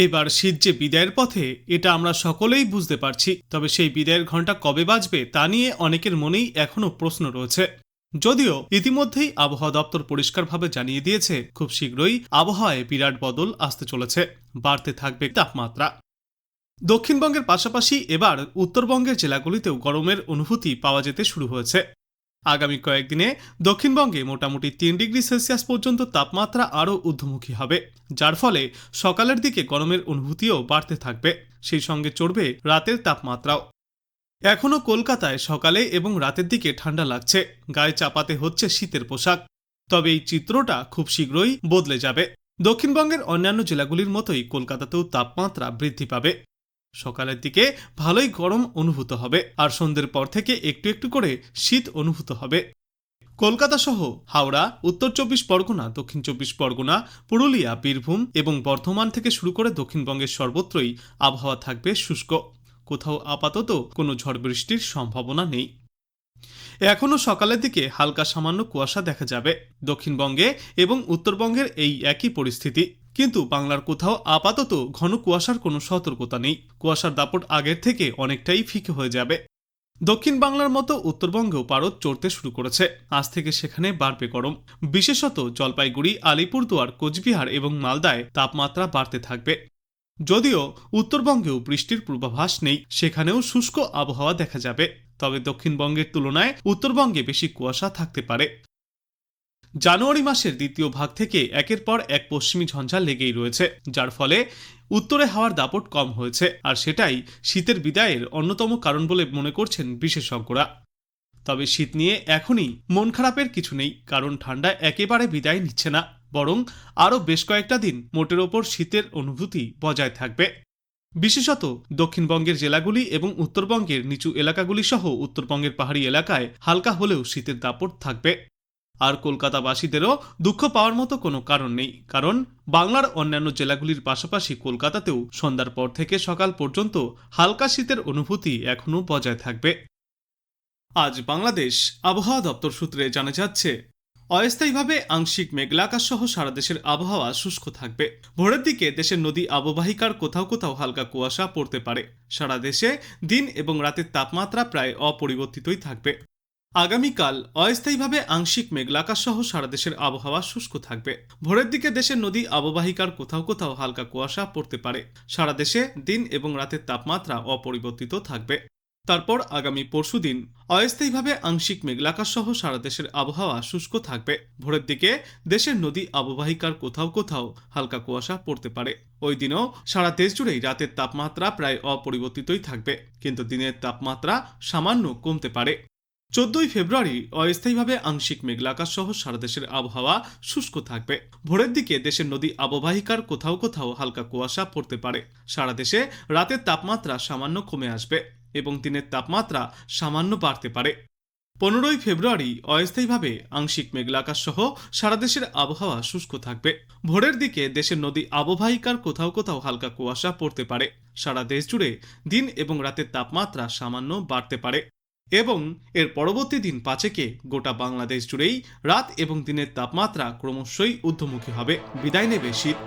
এবার শীত যে বিদায়ের পথে, এটা আমরা সকলেই বুঝতে পারছি। তবে সেই বিদায়ের ঘন্টা কবে বাজবে তা নিয়ে অনেকের মনেই এখনো প্রশ্ন রয়েছে। যদিও ইতিমধ্যেই আবহাওয়া দপ্তর পরিষ্কারভাবে জানিয়ে দিয়েছে, খুব শীঘ্রই আবহাওয়ায় বিরাট বদল আসতে চলেছে, বাড়তে থাকবে তাপমাত্রা। দক্ষিণবঙ্গের পাশাপাশি এবার উত্তরবঙ্গের জেলাগুলিতেও গরমের অনুভূতি পাওয়া যেতে শুরু হয়েছে। আগামী কয়েকদিনে দক্ষিণবঙ্গে মোটামুটি 3 ডিগ্রি সেলসিয়াস পর্যন্ত তাপমাত্রা আরও ঊর্ধ্বমুখী হবে, যার ফলে সকালের দিকে গরমের অনুভূতিও বাড়তে থাকবে। সেই সঙ্গে চড়বে রাতের তাপমাত্রাও। এখনও কলকাতায় সকালে এবং রাতের দিকে ঠান্ডা লাগছে, গায়ে চাপাতে হচ্ছে শীতের পোশাক। তবে এই চিত্রটা খুব শীঘ্রই বদলে যাবে। দক্ষিণবঙ্গের অন্যান্য জেলাগুলির মতোই কলকাতাতেও তাপমাত্রা বৃদ্ধি পাবে। সকালের দিকে ভালোই গরম অনুভূত হবে, আর সন্ধ্যের পর থেকে একটু একটু করে শীত অনুভূত হবে। কলকাতা সহ হাওড়া, উত্তর 24 পরগনা, দক্ষিণ 24 পরগনা, পুরুলিয়া, বীরভূম এবং বর্ধমান থেকে শুরু করে দক্ষিণবঙ্গের সর্বত্রই আবহাওয়া থাকবে শুষ্ক। কোথাও আপাতত কোনো ঝড় বৃষ্টির সম্ভাবনা নেই। এখনও সকালের দিকে হালকা সামান্য কুয়াশা দেখা যাবে। দক্ষিণবঙ্গে এবং উত্তরবঙ্গের এই একই পরিস্থিতি, কিন্তু বাংলার কোথাও আপাতত ঘন কুয়াশার কোনো সতর্কতা নেই। কুয়াশার দাপট আগের থেকে অনেকটাই ফিকে হয়ে যাবে। দক্ষিণ বাংলার মতো উত্তরবঙ্গেও পারদ চড়তে শুরু করেছে। আজ থেকে সেখানে বাড়বে গরম। বিশেষত জলপাইগুড়ি, আলিপুরদুয়ার, কোচবিহার এবং মালদায় তাপমাত্রা বাড়তে থাকবে। যদিও উত্তরবঙ্গেও বৃষ্টির পূর্বাভাস নেই, সেখানেও শুষ্ক আবহাওয়া দেখা যাবে। তবে দক্ষিণবঙ্গের তুলনায় উত্তরবঙ্গে বেশি কুয়াশা থাকতে পারে। জানুয়ারি মাসের দ্বিতীয় ভাগ থেকে একের পর এক পশ্চিমী ঝঞ্ঝা লেগেই রয়েছে, যার ফলে উত্তরে হাওয়ার দাপট কম হয়েছে, আর সেটাই শীতের বিদায়ের অন্যতম কারণ বলে মনে করছেন বিশেষজ্ঞরা। তবে শীত নিয়ে এখনই মন খারাপের কিছু নেই, কারণ ঠান্ডা একেবারে বিদায় নিচ্ছে না, বরং আরও বেশ কয়েকটা দিন মোটের ওপর শীতের অনুভূতি বজায় থাকবে। বিশেষত দক্ষিণবঙ্গের জেলাগুলি এবং উত্তরবঙ্গের নিচু এলাকাগুলি সহ উত্তরবঙ্গের পাহাড়ি এলাকায় হালকা হলেও শীতের দাপট থাকবে। আর কলকাতাবাসীদেরও দুঃখ পাওয়ার মতো কোনো কারণ নেই, কারণ বাংলার অন্যান্য জেলাগুলির পাশাপাশি কলকাতাতেও সন্ধ্যার পর থেকে সকাল পর্যন্ত হালকা শীতের অনুভূতি এখনও বজায় থাকবে। আজ বাংলাদেশ আবহাওয়া দপ্তর সূত্রে জানা যাচ্ছে, অস্থায়ীভাবে আংশিক মেঘলা আকাশ সহ সারা দেশের আবহাওয়া শুষ্ক থাকবে। ভোরের দিকে দেশের নদী অববাহিকার কোথাও কোথাও হালকা কুয়াশা পড়তে পারে। সারা দেশে দিন এবং রাতের তাপমাত্রা প্রায় অপরিবর্তিতই থাকবে। আগামীকাল অস্থায়ীভাবে আংশিক মেঘলা আকাশ সহ সারা দেশের আবহাওয়া শুষ্ক থাকবে। ভোরের দিকে দেশের নদী অববাহিকার কোথাও কোথাও হালকা কুয়াশা পড়তে পারে। সারা দেশে দিন এবং রাতের তাপমাত্রা অপরিবর্তিত থাকবে। তারপর আগামী পরশুদিন অস্থায়ীভাবে আংশিক মেঘলা আকাশ সহ সারা দেশের আবহাওয়া শুষ্ক থাকবে। ভোরের দিকে দেশের নদী অববাহিকার কোথাও কোথাও হালকা কুয়াশা পড়তে পারে। ওই দিনও সারা দেশ জুড়েই রাতের তাপমাত্রা প্রায় অপরিবর্তিতই থাকবে, কিন্তু দিনের তাপমাত্রা সামান্য কমতে পারে। 14ই ফেব্রুয়ারি অস্থায়ীভাবে আংশিক মেঘলা আকাশ সহ সারা দেশের আবহাওয়া শুষ্ক থাকবে। ভোরের দিকে দেশের নদী অববাহিকার কোথাও কোথাও হালকা কুয়াশা পড়তে পারে। সারা দেশে রাতের তাপমাত্রা সামান্য কমে আসবে এবং দিনের তাপমাত্রা সামান্য বাড়তে পারে। 15ই ফেব্রুয়ারি অস্থায়ীভাবে আংশিক মেঘলা আকাশ সহ সারা দেশের আবহাওয়া শুষ্ক থাকবে। ভোরের দিকে দেশের নদী অববাহিকার কোথাও কোথাও হালকা কুয়াশা পড়তে পারে। সারা দেশ জুড়ে দিন এবং রাতের তাপমাত্রা সামান্য বাড়তে পারে এবং এর পরবর্তী দিন 5-একে গোটা বাংলাদেশ জুড়েই রাত এবং দিনের তাপমাত্রা ক্রমশই ঊর্ধ্বমুখী হবে। বিদায় নেবে শীত।